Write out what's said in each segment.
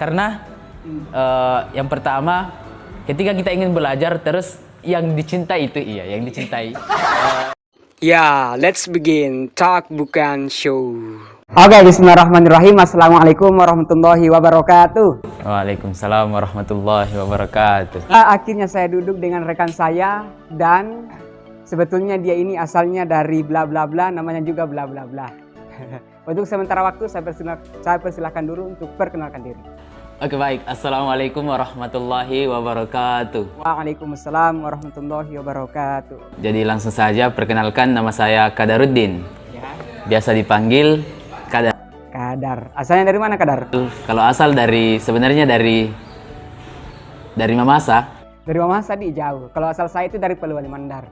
Karena yang pertama, ketika kita ingin belajar, terus yang dicintai itu yang dicintai. Ya, let's begin. Talk bukan show. Oke, bismillahirrahmanirrahim. Assalamualaikum warahmatullahi wabarakatuh. Waalaikumsalam warahmatullahi wabarakatuh. Akhirnya saya duduk dengan rekan saya dan sebetulnya dia ini asalnya dari bla bla bla, namanya juga bla bla bla. Untuk sementara waktu saya persilahkan dulu untuk perkenalkan diri. Oke, baik. Assalamualaikum warahmatullahi wabarakatuh. Waalaikumsalam warahmatullahi wabarakatuh. Jadi langsung saja perkenalkan, nama saya Kadaruddin. Ya. Biasa dipanggil Kadar. Kadar. Asalnya dari mana, Kadar? Kalau asal sebenarnya dari Mamasa. Dari Mamasa di jauh. Kalau asal saya itu dari Polewali Mandar.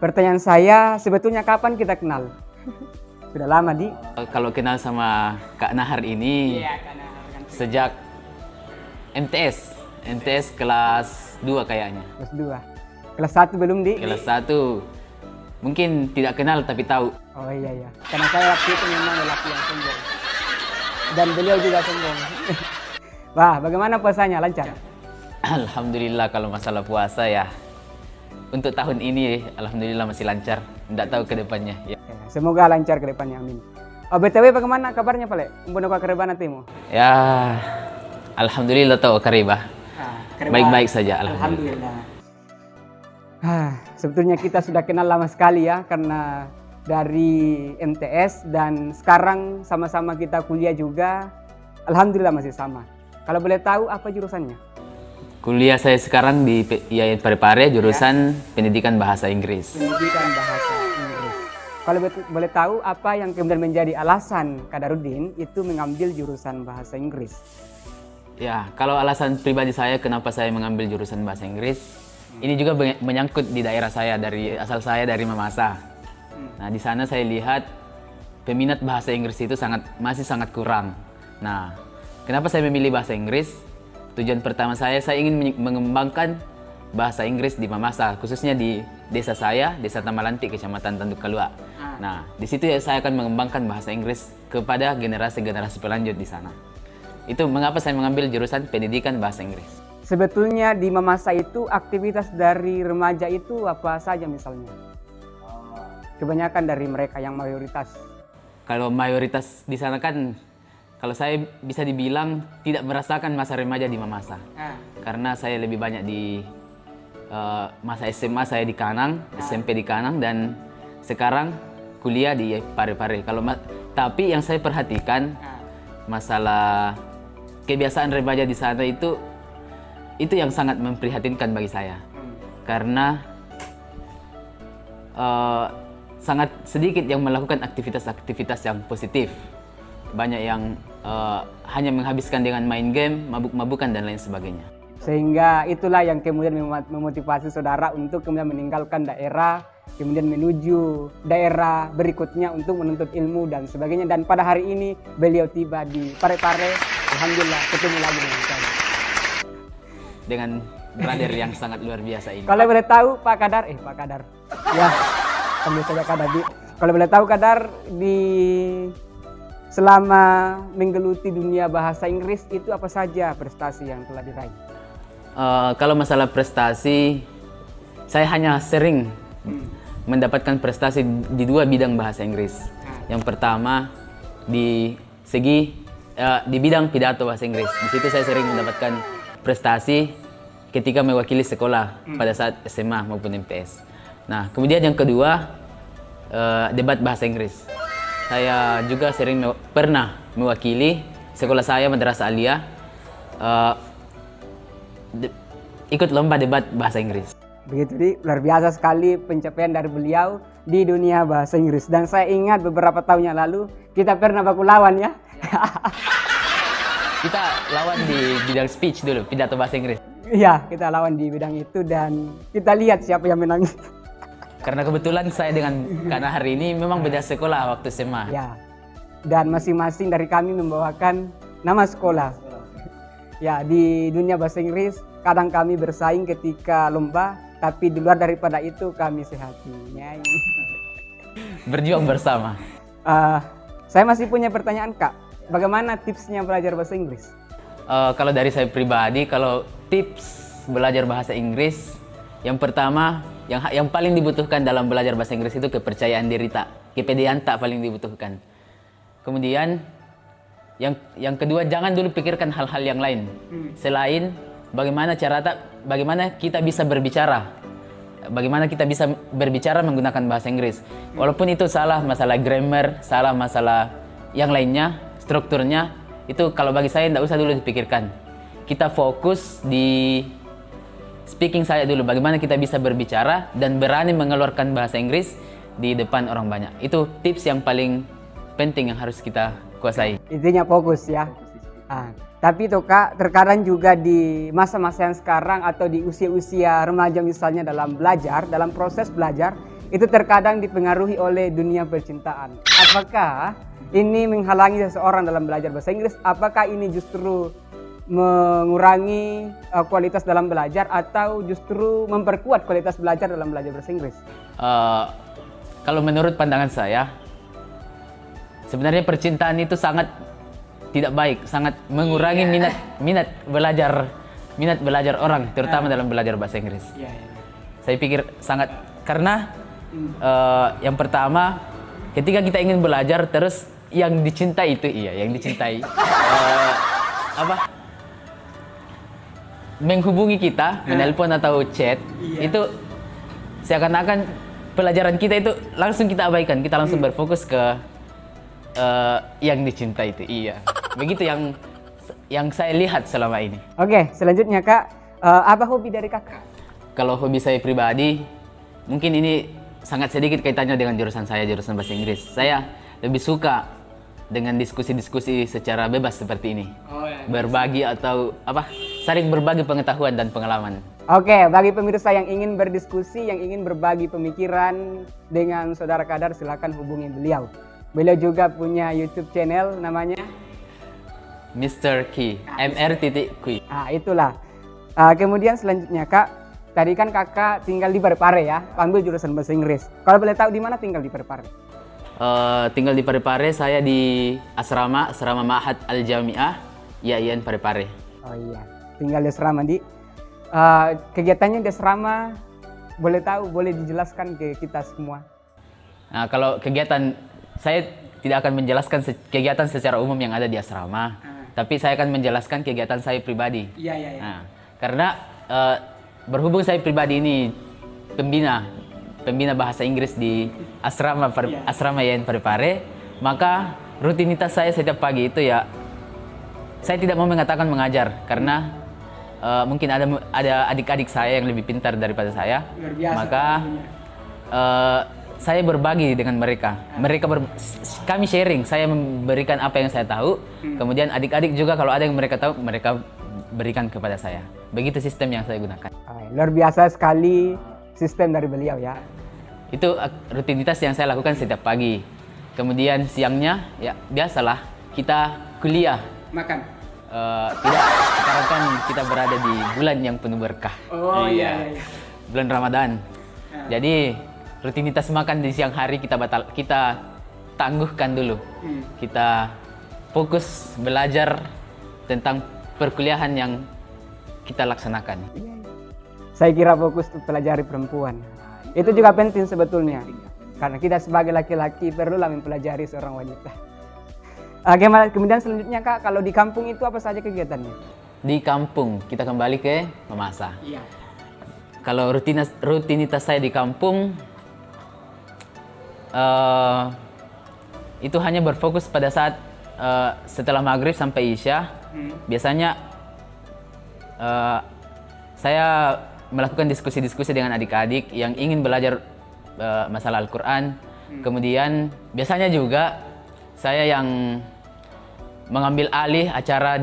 Pertanyaan saya, sebetulnya kapan kita kenal? Sudah lama, Di. Kalau kenal sama Kak Nahar ini sejak MTS kelas 2 kayaknya. Kelas 2. Kelas 1 belum, Di? Kelas 1. Mungkin tidak kenal tapi tahu. Oh iya. Karena saya waktu itu memang lelaki yang sombong. Dan beliau juga sombong. Wah, bagaimana puasanya? Lancar? Alhamdulillah kalau masalah puasa ya. Untuk tahun ini alhamdulillah masih lancar. Tidak tahu ke depannya. Ya. Semoga lancar ke depannya, amin. Oh, BTW bagaimana kabarnya, Pale? Umpun ka karebana timo? Ya, alhamdulillah tahu karibah. Baik-baik saja, alhamdulillah. Sebetulnya kita sudah kenal lama sekali ya, karena dari MTS dan sekarang sama-sama kita kuliah juga. Alhamdulillah masih sama. Kalau boleh tahu apa jurusannya? Kuliah saya sekarang di IAIN Parepare, jurusan Pendidikan Bahasa Inggris. Pendidikan Bahasa Inggris. Kalau boleh tahu apa yang kemudian menjadi alasan Kadaruddin itu mengambil jurusan Bahasa Inggris? Ya, kalau alasan pribadi saya kenapa saya mengambil jurusan Bahasa Inggris, ini juga menyangkut di daerah saya, asal saya dari Mamasa. Nah, di sana saya lihat peminat bahasa Inggris itu masih sangat kurang. Nah, kenapa saya memilih bahasa Inggris? Tujuan pertama saya ingin mengembangkan bahasa Inggris di Mamasa, khususnya di desa saya, Desa Tamalantik, Kecamatan Tanduk Kalua. Nah, di situ saya akan mengembangkan bahasa Inggris kepada generasi-generasi pelanjut di sana. Itu mengapa saya mengambil jurusan Pendidikan Bahasa Inggris. Sebetulnya di Mamasa itu aktivitas dari remaja itu apa saja misalnya? Kebanyakan dari mereka yang mayoritas. Kalau mayoritas di sana kan, kalau saya bisa dibilang tidak merasakan masa remaja di Mamasa. Karena saya lebih banyak di masa SMA saya di Kanang, SMP di Kanang, dan sekarang kuliah di Parepare. Tapi yang saya perhatikan masalah kebiasaan remaja di sana itu yang sangat memprihatinkan bagi saya. Karena sangat sedikit yang melakukan aktivitas-aktivitas yang positif. Banyak yang hanya menghabiskan dengan main game, mabuk-mabukan dan lain sebagainya. Sehingga itulah yang kemudian memotivasi saudara untuk kemudian meninggalkan daerah, kemudian menuju daerah berikutnya untuk menuntut ilmu dan sebagainya. Dan pada hari ini beliau tiba di Parepare. Alhamdulillah ketemu lagi dengan saya. Dengan brother yang sangat luar biasa ini. Kalau boleh tahu Pak Kadar, ya, panggil saja Kadar. Kalau boleh tahu Kadar, selama menggeluti dunia bahasa Inggris itu apa saja prestasi yang telah diraih? Kalau masalah prestasi, saya hanya sering mendapatkan prestasi di 2 bidang bahasa Inggris. Yang pertama di bidang pidato bahasa Inggris. Di situ saya sering mendapatkan prestasi ketika mewakili sekolah pada saat SMA maupun MTS. Nah, kemudian yang kedua, debat bahasa Inggris. Saya juga pernah mewakili sekolah saya, Madrasah Aliyah, ikut lomba debat bahasa Inggris. Begitu, Di. Luar biasa sekali pencapaian dari beliau di dunia bahasa Inggris. Dan saya ingat beberapa tahun yang lalu kita pernah baku lawan ya. Kita lawan di bidang speech dulu, pidato bahasa Inggris. Iya, kita lawan di bidang itu dan kita lihat siapa yang menang. Karena kebetulan saya dengan Kak Nahar ini memang beda sekolah waktu SMA. Ya. Dan masing-masing dari kami membawakan nama sekolah. Ya, di dunia bahasa Inggris kadang kami bersaing ketika lomba, tapi di luar daripada itu kami sehatinya. Berjuang bersama. Saya masih punya pertanyaan, Kak. bagaimana tipsnya belajar bahasa Inggris? Kalau dari saya pribadi, kalau tips belajar bahasa Inggris, yang pertama, yang paling dibutuhkan dalam belajar bahasa Inggris itu kepercayaan diri tak, kepedean tak paling dibutuhkan. Kemudian yang kedua, jangan dulu pikirkan hal-hal yang lain selain bagaimana kita bisa berbicara. Bagaimana kita bisa berbicara menggunakan bahasa Inggris. Walaupun itu salah masalah grammar, salah masalah yang lainnya, strukturnya, itu kalau bagi saya tidak usah dulu dipikirkan. Kita fokus di speaking saya dulu, bagaimana kita bisa berbicara dan berani mengeluarkan bahasa Inggris di depan orang banyak. Itu tips yang paling penting yang harus kita kuasai. Intinya fokus ya. Tapi tuh Kak, terkadang juga di masa-masa yang sekarang atau di usia-usia remaja misalnya dalam proses belajar, itu terkadang dipengaruhi oleh dunia percintaan. Apakah ini menghalangi seseorang dalam belajar bahasa Inggris? Apakah ini justru mengurangi kualitas dalam belajar atau justru memperkuat kualitas belajar dalam belajar bahasa Inggris? Kalau menurut pandangan saya, sebenarnya percintaan itu sangat tidak baik, sangat mengurangi minat belajar orang, terutama dalam belajar bahasa Inggris. Saya pikir sangat, karena yang pertama, ketika kita ingin belajar terus yang dicintai itu yang dicintai menghubungi kita, menelpon atau chat, itu seakan-akan pelajaran kita itu langsung kita abaikan, kita langsung berfokus ke yang dicintai itu. Begitu yang saya lihat selama ini. Oke, selanjutnya Kak, apa hobi dari Kakak? Kalau hobi saya pribadi, mungkin ini sangat sedikit kaitannya dengan jurusan saya, jurusan bahasa Inggris. Saya lebih suka dengan diskusi-diskusi secara bebas seperti ini. Berbagi atau saling berbagi pengetahuan dan pengalaman. Oke, bagi pemirsa yang ingin berdiskusi, yang ingin berbagi pemikiran dengan Saudara Kadar, silakan hubungi beliau. Beliau juga punya YouTube channel namanya Mr. Key, MR.Key. Itulah. Kemudian selanjutnya Kak, tadi kan Kakak tinggal di Parepare ya, ambil jurusan bahasa Inggris. Kalau boleh tahu di mana tinggal di Parepare? Tinggal di Parepare, saya di asrama Ma'had Al-Jami'ah IAIN Parepare. Oh iya, tinggal di asrama di. Kegiatannya di asrama, boleh tahu, boleh dijelaskan ke kita semua? Nah, kalau kegiatan, saya tidak akan menjelaskan kegiatan secara umum yang ada di asrama, tapi saya akan menjelaskan kegiatan saya pribadi. Nah, karena berhubung saya pribadi ini pembina bahasa Inggris di asrama IAIN Parepare, maka rutinitas saya setiap pagi itu saya tidak mau mengatakan mengajar, karena mungkin ada adik-adik saya yang lebih pintar daripada saya. Maka saya berbagi dengan mereka. Kami sharing, saya memberikan apa yang saya tahu. Kemudian adik-adik juga kalau ada yang mereka tahu, mereka berikan kepada saya. Begitu sistem yang saya gunakan. Luar biasa sekali sistem dari beliau ya. Itu rutinitas yang saya lakukan setiap pagi. Kemudian siangnya, biasalah kita kuliah. Makan? Tidak, sekarang kan kita berada di bulan yang penuh berkah. Bulan Ramadan. Jadi rutinitas makan di siang hari kita tangguhkan dulu. Kita fokus belajar tentang perkuliahan yang kita laksanakan. Saya kira fokus untuk pelajari perempuan. Itu juga penting sebetulnya. Karena kita sebagai laki-laki perlulah mempelajari seorang wanita. Kemudian selanjutnya Kak, kalau di kampung itu apa saja kegiatannya? Di kampung, kita kembali ke memasak. Kalau rutinitas saya di kampung, itu hanya berfokus pada saat setelah maghrib sampai isya. Biasanya saya melakukan diskusi-diskusi dengan adik-adik yang ingin belajar masalah Al-Quran. Kemudian biasanya juga saya yang mengambil alih acara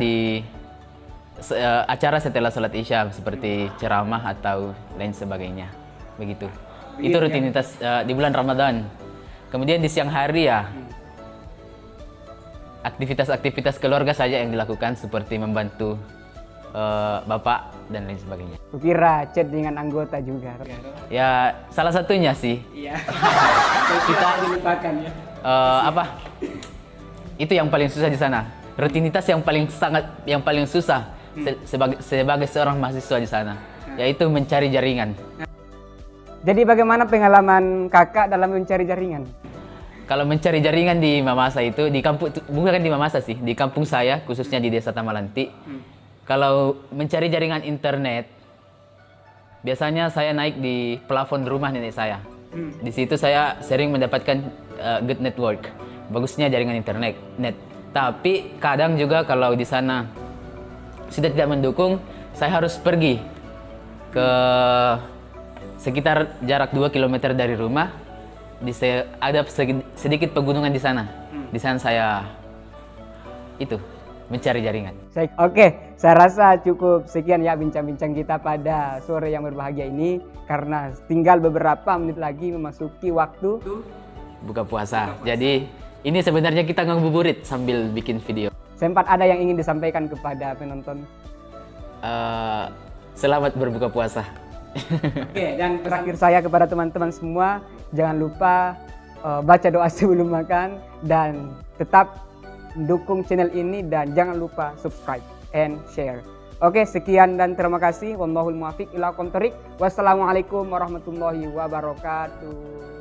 setelah sholat isya, seperti ceramah atau lain sebagainya. Begitu. Itu rutinitas di bulan Ramadan. Kemudian di siang hari aktivitas-aktivitas keluarga saja yang dilakukan, seperti membantu bapak dan lain sebagainya. Kukira chat dengan anggota juga. Ya, salah satunya sih. Kita dilupakan ya. Itu yang paling susah di sana. rutinitas yang paling susah sebagai seorang mahasiswa di sana, yaitu mencari jaringan. Jadi bagaimana pengalaman kakak dalam mencari jaringan? Kalau mencari jaringan di Mamasa itu, di kampung, bukan di Mamasa sih, di kampung saya, khususnya di Desa Tamalanti. Kalau mencari jaringan internet, biasanya saya naik di plafon rumah nenek saya. Di situ saya sering mendapatkan good network, bagusnya jaringan internet. Tapi kadang juga kalau di sana sudah tidak mendukung, saya harus pergi ke sekitar jarak 2 km dari rumah. Ada sedikit pegunungan di sana. Di sana saya mencari jaringan. Oke, saya rasa cukup sekian ya bincang-bincang kita pada sore yang berbahagia ini, karena tinggal beberapa menit lagi memasuki waktu Buka puasa. Jadi ini sebenarnya kita ngabuburit sambil bikin video. Sempat ada yang ingin disampaikan kepada penonton? Selamat berbuka puasa. Oke, dan terakhir saya kepada teman-teman semua, jangan lupa baca doa sebelum makan dan tetap dukung channel ini dan jangan lupa subscribe and share. Oke, sekian dan terima kasih. Wallahul muwaffiq ila aqwamit thoriq. Wassalamualaikum warahmatullahi wabarakatuh.